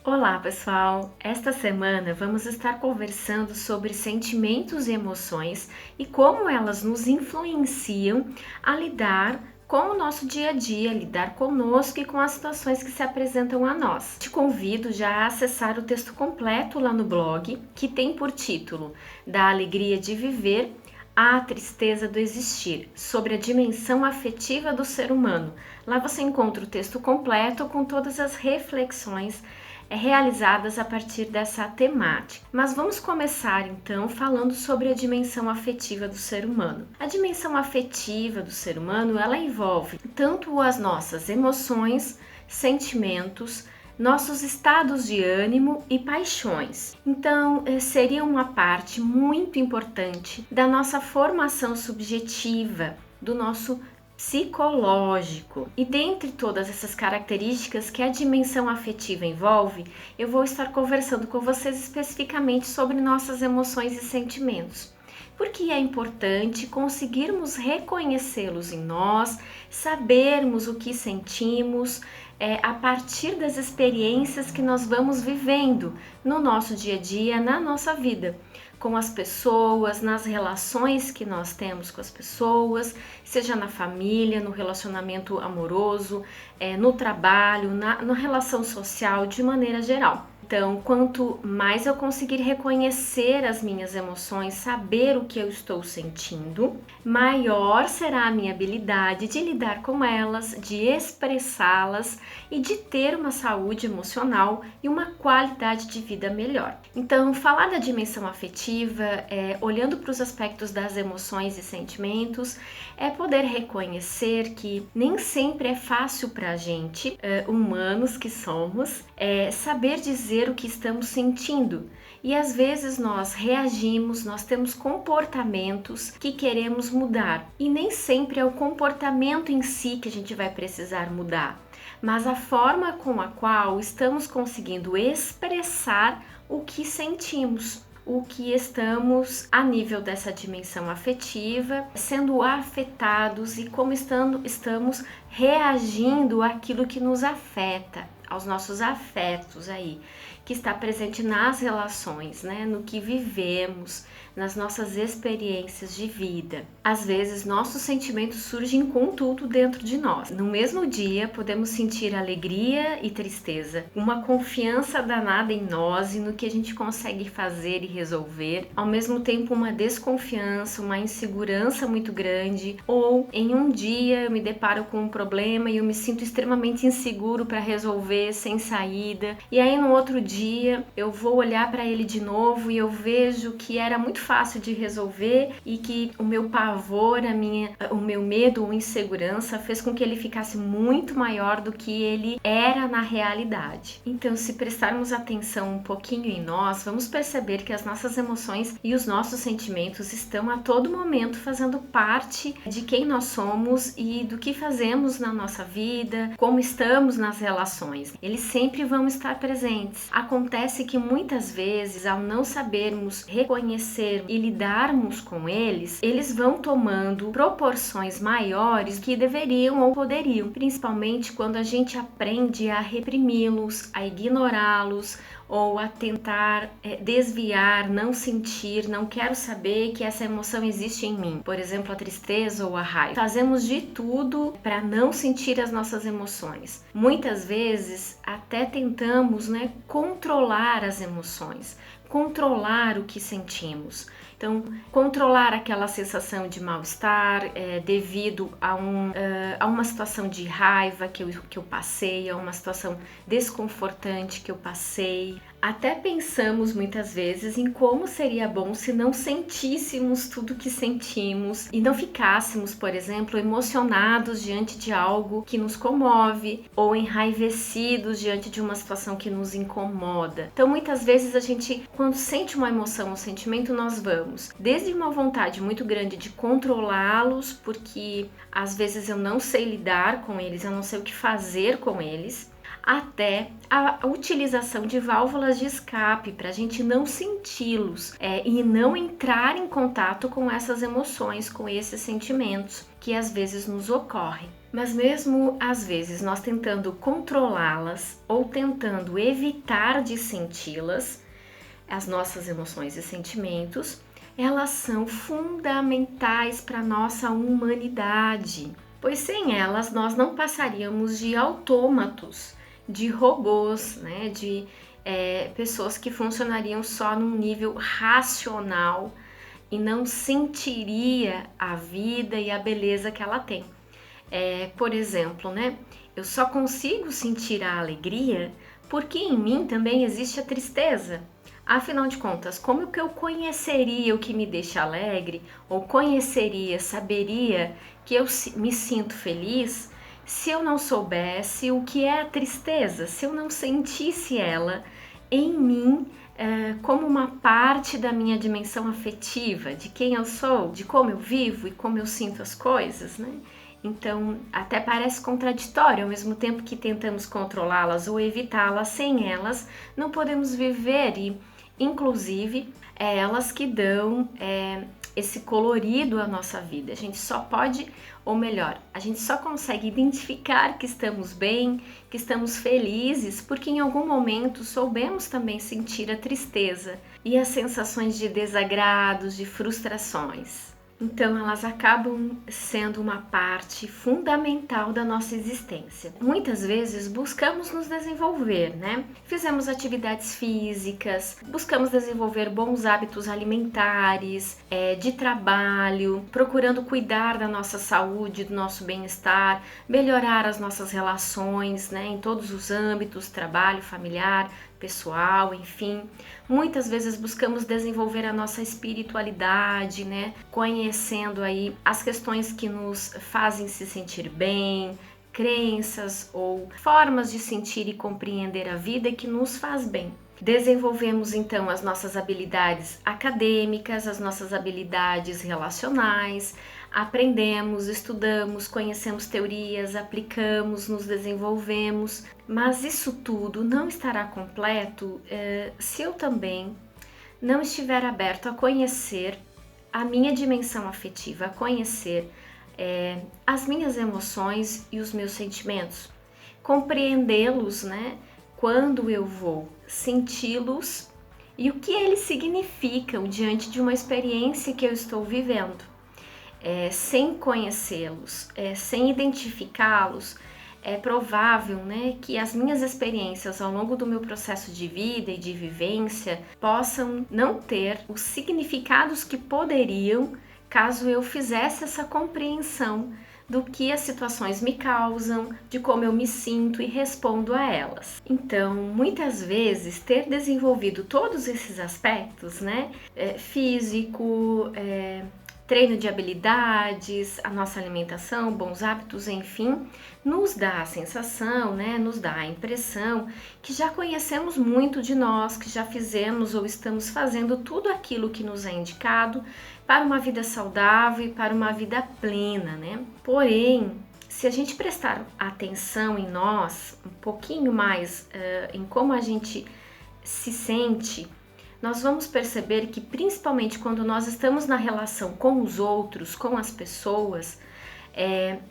Olá, pessoal! Esta semana vamos estar conversando sobre sentimentos e emoções e como elas nos influenciam a lidar com o nosso dia a dia, lidar conosco e com as situações que se apresentam a nós. Te convido já a acessar o texto completo lá no blog, que tem por título Da Alegria de Viver à Tristeza do Existir, sobre a dimensão afetiva do ser humano. Lá você encontra o texto completo com todas as reflexões realizadas a partir dessa temática. Mas vamos começar então falando sobre a dimensão afetiva do ser humano. A dimensão afetiva do ser humano, ela envolve tanto as nossas emoções, sentimentos, nossos estados de ânimo e paixões. Então, seria uma parte muito importante da nossa formação subjetiva, do nosso psicológico. E dentre todas essas características que a dimensão afetiva envolve, eu vou estar conversando com vocês especificamente sobre nossas emoções e sentimentos. Porque é importante conseguirmos reconhecê-los em nós, sabermos o que sentimos, a partir das experiências que nós vamos vivendo no nosso dia a dia, na nossa vida, com as pessoas, nas relações que nós temos com as pessoas, seja na família, no relacionamento amoroso, no trabalho, na relação social, de maneira geral. Então, quanto mais eu conseguir reconhecer as minhas emoções, saber o que eu estou sentindo, maior será a minha habilidade de lidar com elas, de expressá-las e de ter uma saúde emocional e uma qualidade de vida melhor. Então, falar da dimensão afetiva, olhando para os aspectos das emoções e sentimentos, é poder reconhecer que nem sempre é fácil para a gente, humanos que somos, saber dizer o que estamos sentindo. E às vezes nós reagimos, nós temos comportamentos que queremos mudar. E nem sempre é o comportamento em si que a gente vai precisar mudar, mas a forma com a qual estamos conseguindo expressar o que sentimos, o que estamos a nível dessa dimensão afetiva, sendo afetados e como estamos reagindo àquilo que nos afeta, aos nossos afetos aí, que está presente nas relações, né, no que vivemos, nas nossas experiências de vida. Às vezes, nossos sentimentos surgem com tudo dentro de nós. No mesmo dia, podemos sentir alegria e tristeza, uma confiança danada em nós e no que a gente consegue fazer e resolver, ao mesmo tempo uma desconfiança, uma insegurança muito grande, ou em um dia eu me deparo com um problema e eu me sinto extremamente inseguro para resolver, sem saída, e aí no outro dia eu vou olhar para ele de novo e eu vejo que era muito fácil de resolver e que o meu pavor, o meu medo ou insegurança fez com que ele ficasse muito maior do que ele era na realidade. Então, se prestarmos atenção um pouquinho em nós, vamos perceber que as nossas emoções e os nossos sentimentos estão a todo momento fazendo parte de quem nós somos e do que fazemos na nossa vida, como estamos nas relações. Eles sempre vão estar presentes. Acontece que muitas vezes, ao não sabermos reconhecer e lidarmos com eles, eles vão tomando proporções maiores que deveriam ou poderiam, principalmente quando a gente aprende a reprimi-los, a ignorá-los ou a tentar desviar, não sentir, não quero saber que essa emoção existe em mim. Por exemplo, a tristeza ou a raiva. Fazemos de tudo para não sentir as nossas emoções. Muitas vezes até tentamos, controlar as emoções, controlar o que sentimos. Então, controlar aquela sensação de mal-estar devido a uma situação de raiva que eu passei, a uma situação desconfortante que eu passei. Até pensamos muitas vezes em como seria bom se não sentíssemos tudo que sentimos e não ficássemos, por exemplo, emocionados diante de algo que nos comove ou enraivecidos diante de uma situação que nos incomoda. Então, muitas vezes a gente, quando sente uma emoção, um sentimento, nós vamos desde uma vontade muito grande de controlá-los, porque às vezes eu não sei lidar com eles, eu não sei o que fazer com eles, até a utilização de válvulas de escape para a gente não senti-los e não entrar em contato com essas emoções, com esses sentimentos que às vezes nos ocorrem. Mas mesmo às vezes nós tentando controlá-las ou tentando evitar de senti-las, as nossas emoções e sentimentos, elas são fundamentais para a nossa humanidade, pois sem elas nós não passaríamos de autômatos, de robôs, né, de pessoas que funcionariam só num nível racional e não sentiria a vida e a beleza que ela tem. Por exemplo, né, eu só consigo sentir a alegria porque em mim também existe a tristeza. Afinal de contas, como que eu conheceria o que me deixa alegre, ou conheceria, saberia que eu me sinto feliz, se eu não soubesse o que é a tristeza, se eu não sentisse ela em mim como uma parte da minha dimensão afetiva, de quem eu sou, de como eu vivo e como eu sinto as coisas, né? Então, até parece contraditório, ao mesmo tempo que tentamos controlá-las ou evitá-las, sem elas não podemos viver e, inclusive, é elas que dão esse colorido à nossa vida. A gente só pode, ou melhor, a gente só consegue identificar que estamos bem, que estamos felizes, porque em algum momento soubemos também sentir a tristeza e as sensações de desagrados, de frustrações. Então, elas acabam sendo uma parte fundamental da nossa existência. Muitas vezes buscamos nos desenvolver, né? Fizemos atividades físicas, buscamos desenvolver bons hábitos alimentares, de trabalho, procurando cuidar da nossa saúde, do nosso bem-estar, melhorar as nossas relações, né? Em todos os âmbitos, trabalho, familiar, pessoal, enfim. Muitas vezes buscamos desenvolver a nossa espiritualidade, né? Conhecendo aí as questões que nos fazem se sentir bem, crenças ou formas de sentir e compreender a vida que nos faz bem. Desenvolvemos então as nossas habilidades acadêmicas, as nossas habilidades relacionais, aprendemos, estudamos, conhecemos teorias, aplicamos, nos desenvolvemos, mas isso tudo não estará completo se eu também não estiver aberto a conhecer a minha dimensão afetiva, a conhecer as minhas emoções e os meus sentimentos, compreendê-los, né? Quando eu vou senti-los e o que eles significam diante de uma experiência que eu estou vivendo. Sem conhecê-los, sem identificá-los, é provável, né, que as minhas experiências ao longo do meu processo de vida e de vivência possam não ter os significados que poderiam caso eu fizesse essa compreensão do que as situações me causam, de como eu me sinto e respondo a elas. Então, muitas vezes, ter desenvolvido todos esses aspectos, né, físico, treino de habilidades, a nossa alimentação, bons hábitos, enfim, nos dá a sensação, né, nos dá a impressão que já conhecemos muito de nós, que já fizemos ou estamos fazendo tudo aquilo que nos é indicado para uma vida saudável e para uma vida plena, né? Porém, se a gente prestar atenção em nós, um pouquinho mais em como a gente se sente, nós vamos perceber que principalmente quando nós estamos na relação com os outros, com as pessoas,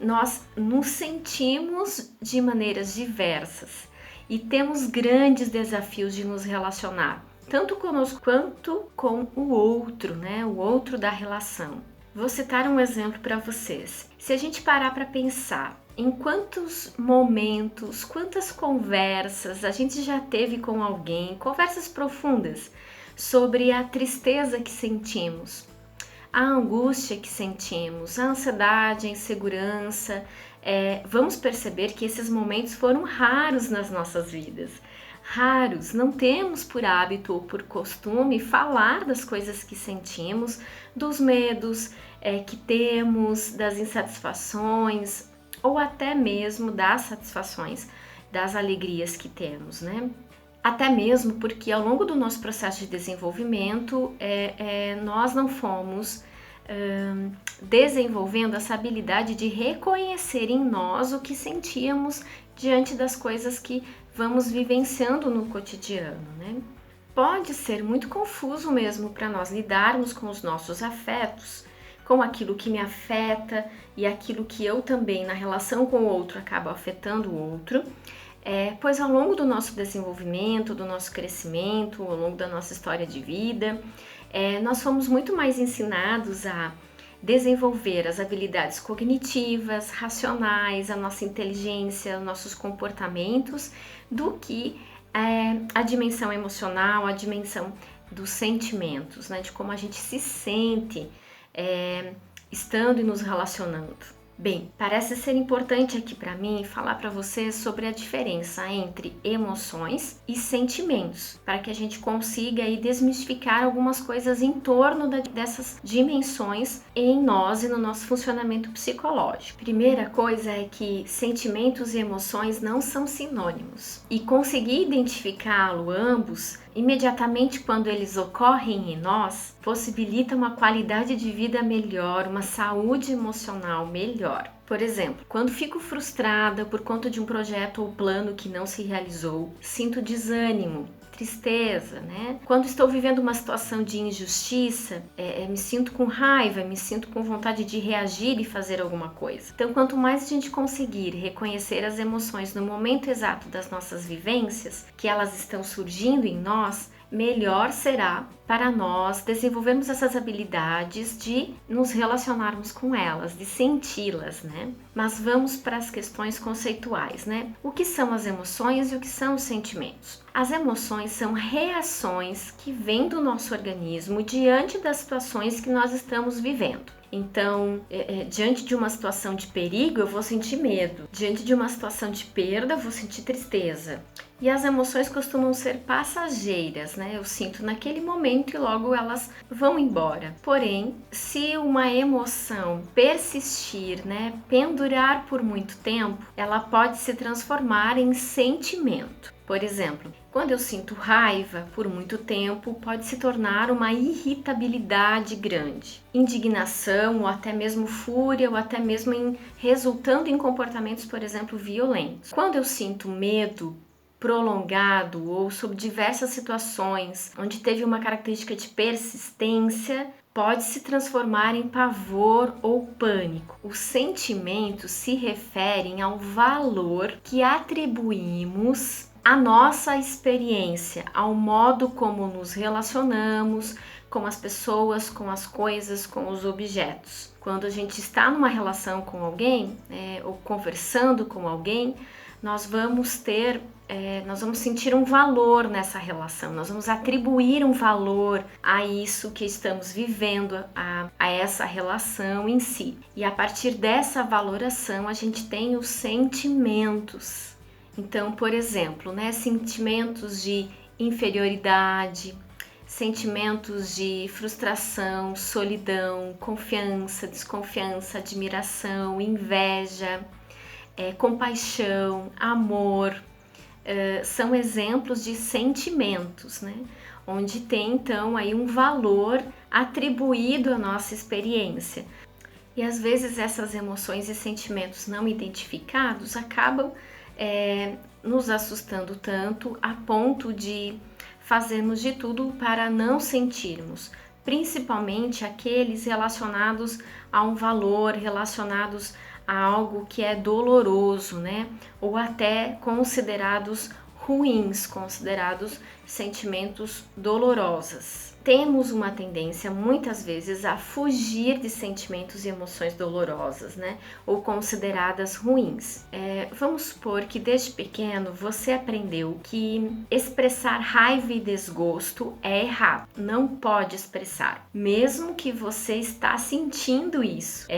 nós nos sentimos de maneiras diversas e temos grandes desafios de nos relacionar, tanto conosco quanto com o outro, né? O outro da relação. Vou citar um exemplo para vocês. Se a gente parar para pensar em quantos momentos, quantas conversas a gente já teve com alguém, conversas profundas, sobre a tristeza que sentimos, a angústia que sentimos, a ansiedade, a insegurança, vamos perceber que esses momentos foram raros nas nossas vidas. Raros, não temos por hábito ou por costume falar das coisas que sentimos, dos medos que temos, das insatisfações ou até mesmo das satisfações, das alegrias que temos, né? Até mesmo porque ao longo do nosso processo de desenvolvimento, nós não fomos desenvolvendo essa habilidade de reconhecer em nós o que sentíamos diante das coisas que vamos vivenciando no cotidiano, né? Pode ser muito confuso mesmo para nós lidarmos com os nossos afetos com aquilo que me afeta e aquilo que eu também, na relação com o outro, acabo afetando o outro. Pois ao longo do nosso desenvolvimento, do nosso crescimento, ao longo da nossa história de vida, nós fomos muito mais ensinados a desenvolver as habilidades cognitivas, racionais, a nossa inteligência, nossos comportamentos, do que a dimensão emocional, a dimensão dos sentimentos, né? De como a gente se sente estando e nos relacionando. Bem, parece ser importante aqui para mim falar para vocês sobre a diferença entre emoções e sentimentos, para que a gente consiga aí desmistificar algumas coisas em torno dessas dimensões em nós e no nosso funcionamento psicológico. Primeira coisa é que sentimentos e emoções não são sinônimos, e conseguir identificá-lo ambos imediatamente quando eles ocorrem em nós, possibilita uma qualidade de vida melhor, uma saúde emocional melhor. Por exemplo, quando fico frustrada por conta de um projeto ou plano que não se realizou, sinto desânimo, tristeza, né? Quando estou vivendo uma situação de injustiça, me sinto com raiva, me sinto com vontade de reagir e fazer alguma coisa. Então, quanto mais a gente conseguir reconhecer as emoções no momento exato das nossas vivências, que elas estão surgindo em nós, melhor será para nós desenvolvermos essas habilidades de nos relacionarmos com elas, de senti-las, né? Mas vamos para as questões conceituais, né? O que são as emoções e o que são os sentimentos? As emoções são reações que vêm do nosso organismo diante das situações que nós estamos vivendo. Então, diante de uma situação de perigo, eu vou sentir medo. Diante de uma situação de perda, eu vou sentir tristeza. E as emoções costumam ser passageiras, né? Eu sinto naquele momento e logo elas vão embora. Porém, se uma emoção persistir, né, pendurar por muito tempo, ela pode se transformar em sentimento. Por exemplo, quando eu sinto raiva por muito tempo, pode se tornar uma irritabilidade grande, indignação ou até mesmo fúria ou até mesmo resultando em comportamentos, por exemplo, violentos. Quando eu sinto medo prolongado ou sob diversas situações onde teve uma característica de persistência, pode se transformar em pavor ou pânico. Os sentimentos se referem ao valor que atribuímos à nossa experiência, ao modo como nos relacionamos com as pessoas, com as coisas, com os objetos. Quando a gente está numa relação com alguém, ou conversando com alguém, nós vamos sentir um valor nessa relação, nós vamos atribuir um valor a isso que estamos vivendo, a essa relação em si. E a partir dessa valoração, a gente tem os sentimentos. Então, por exemplo, né, sentimentos de inferioridade, sentimentos de frustração, solidão, confiança, desconfiança, admiração, inveja, compaixão, amor, são exemplos de sentimentos, né? Onde tem então aí um valor atribuído à nossa experiência. E às vezes essas emoções e sentimentos não identificados acabam nos assustando tanto a ponto de fazermos de tudo para não sentirmos, principalmente aqueles relacionados a um valor, relacionados a algo que é doloroso, né? Ou até considerados ruins, considerados sentimentos dolorosos. Temos uma tendência muitas vezes a fugir de sentimentos e emoções dolorosas, né? Ou consideradas ruins. Vamos supor que desde pequeno você aprendeu que expressar raiva e desgosto é errado. Não pode expressar, mesmo que você está sentindo isso.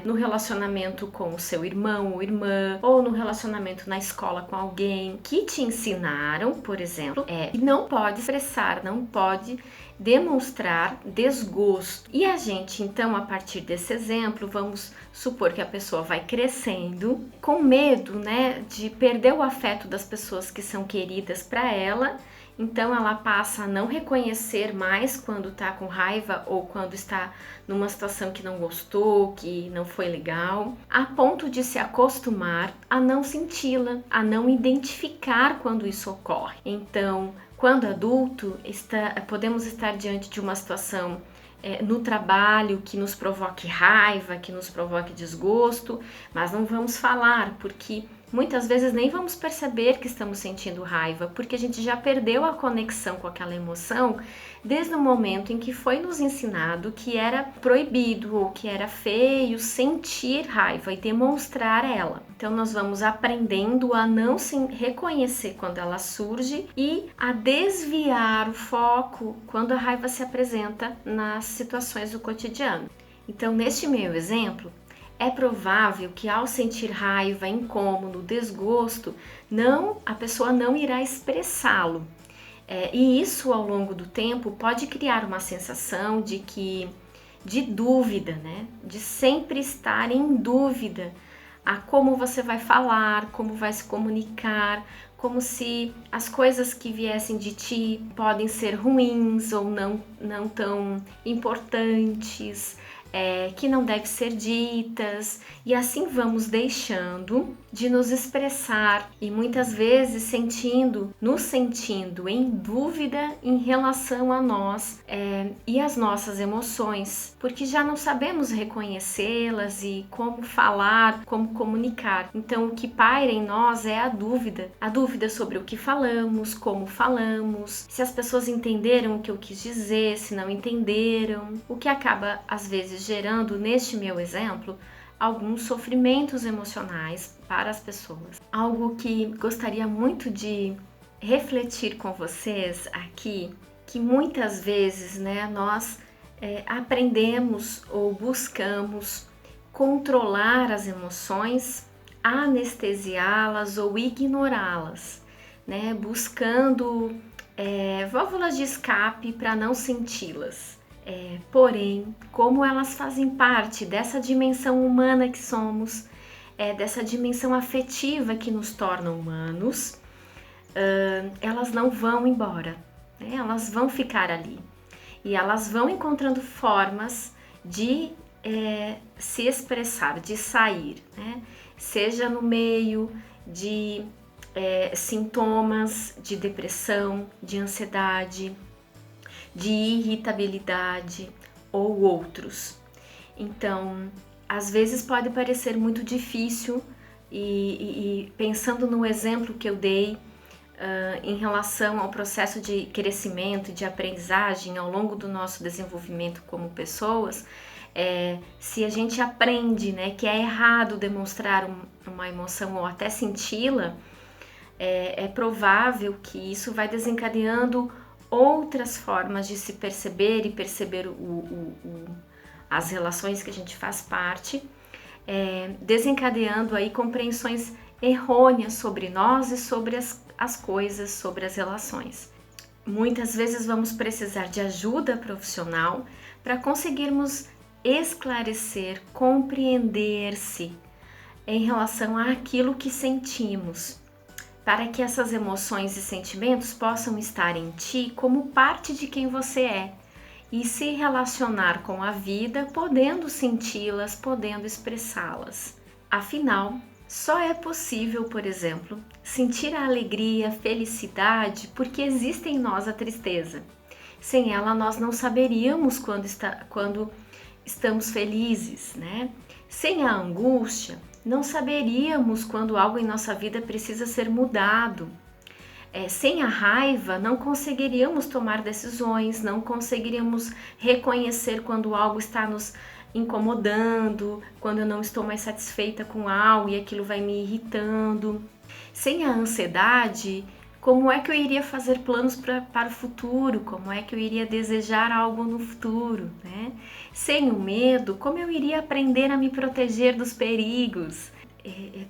No relacionamento com o seu irmão ou irmã, ou no relacionamento na escola com alguém que te ensinaram, por exemplo, que não pode expressar, não pode demonstrar desgosto. E a gente, então, a partir desse exemplo, vamos supor que a pessoa vai crescendo com medo, né, de perder o afeto das pessoas que são queridas para ela. Então ela passa a não reconhecer mais quando está com raiva ou quando está numa situação que não gostou, que não foi legal, a ponto de se acostumar a não senti-la, a não identificar quando isso ocorre. Então, quando adulto, podemos estar diante de uma situação no trabalho que nos provoque raiva, que nos provoque desgosto, mas não vamos falar, porque muitas vezes nem vamos perceber que estamos sentindo raiva, porque a gente já perdeu a conexão com aquela emoção desde o momento em que foi nos ensinado que era proibido ou que era feio sentir raiva e demonstrar ela. Então nós vamos aprendendo a não reconhecer quando ela surge e a desviar o foco quando a raiva se apresenta nas situações do cotidiano. Então, neste meu exemplo, é provável que ao sentir raiva, incômodo, desgosto, a pessoa não irá expressá-lo. E isso ao longo do tempo pode criar uma sensação de dúvida, né? De sempre estar em dúvida a como você vai falar, como vai se comunicar, como se as coisas que viessem de ti podem ser ruins ou não tão importantes, que não devem ser ditas, e assim vamos deixando de nos expressar e muitas vezes nos sentindo em dúvida em relação a nós e as nossas emoções, porque já não sabemos reconhecê-las e como falar, como comunicar. Então o que paira em nós é a dúvida sobre o que falamos, como falamos, se as pessoas entenderam o que eu quis dizer, se não entenderam, o que acaba às vezes gerando, neste meu exemplo, alguns sofrimentos emocionais para as pessoas. Algo que gostaria muito de refletir com vocês aqui, que muitas vezes, né, nós aprendemos ou buscamos controlar as emoções, anestesiá-las ou ignorá-las, né, buscando válvulas de escape para não senti-las. Porém, como elas fazem parte dessa dimensão humana que somos, dessa dimensão afetiva que nos torna humanos, elas não vão embora, né? Elas vão ficar ali e elas vão encontrando formas de se expressar, de sair, né? Seja no meio de sintomas de depressão, de ansiedade, de irritabilidade ou outros. Então, às vezes pode parecer muito difícil e pensando no exemplo que eu dei em relação ao processo de crescimento e de aprendizagem ao longo do nosso desenvolvimento como pessoas, se a gente aprende, né, que é errado demonstrar uma emoção ou até senti-la, é provável que isso vai desencadeando outras formas de se perceber e perceber as relações que a gente faz parte, desencadeando aí compreensões errôneas sobre nós e sobre as coisas, sobre as relações. Muitas vezes vamos precisar de ajuda profissional para conseguirmos esclarecer, compreender-se em relação àquilo que sentimos, para que essas emoções e sentimentos possam estar em ti como parte de quem você é e se relacionar com a vida, podendo senti-las, podendo expressá-las. Afinal, só é possível, por exemplo, sentir a alegria, a felicidade, porque existe em nós a tristeza. Sem ela, nós não saberíamos quando estamos felizes, né? Sem a angústia, não saberíamos quando algo em nossa vida precisa ser mudado. Sem a raiva, não conseguiríamos tomar decisões, não conseguiríamos reconhecer quando algo está nos incomodando, quando eu não estou mais satisfeita com algo e aquilo vai me irritando. Sem a ansiedade, como é que eu iria fazer planos para o futuro? Como é que eu iria desejar algo no futuro, né? Sem o medo, como eu iria aprender a me proteger dos perigos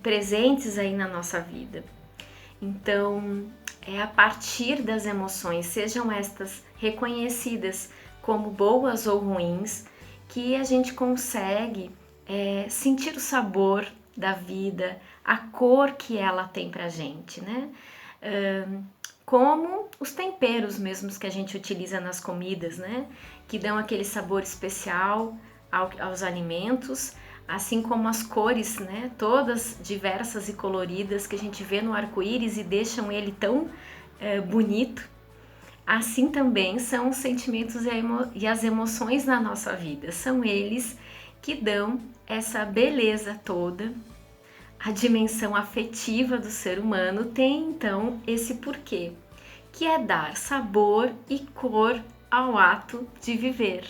presentes aí na nossa vida? Então, é a partir das emoções, sejam estas reconhecidas como boas ou ruins, que a gente consegue sentir o sabor da vida, a cor que ela tem pra gente, né? Como os temperos mesmos que a gente utiliza nas comidas, né? Que dão aquele sabor especial aos alimentos, assim como as cores, né? Todas diversas e coloridas que a gente vê no arco-íris e deixam ele tão bonito. assim também são os sentimentos e as emoções na nossa vida. São eles que dão essa beleza toda. A dimensão afetiva do ser humano tem então esse porquê, que é dar sabor e cor ao ato de viver.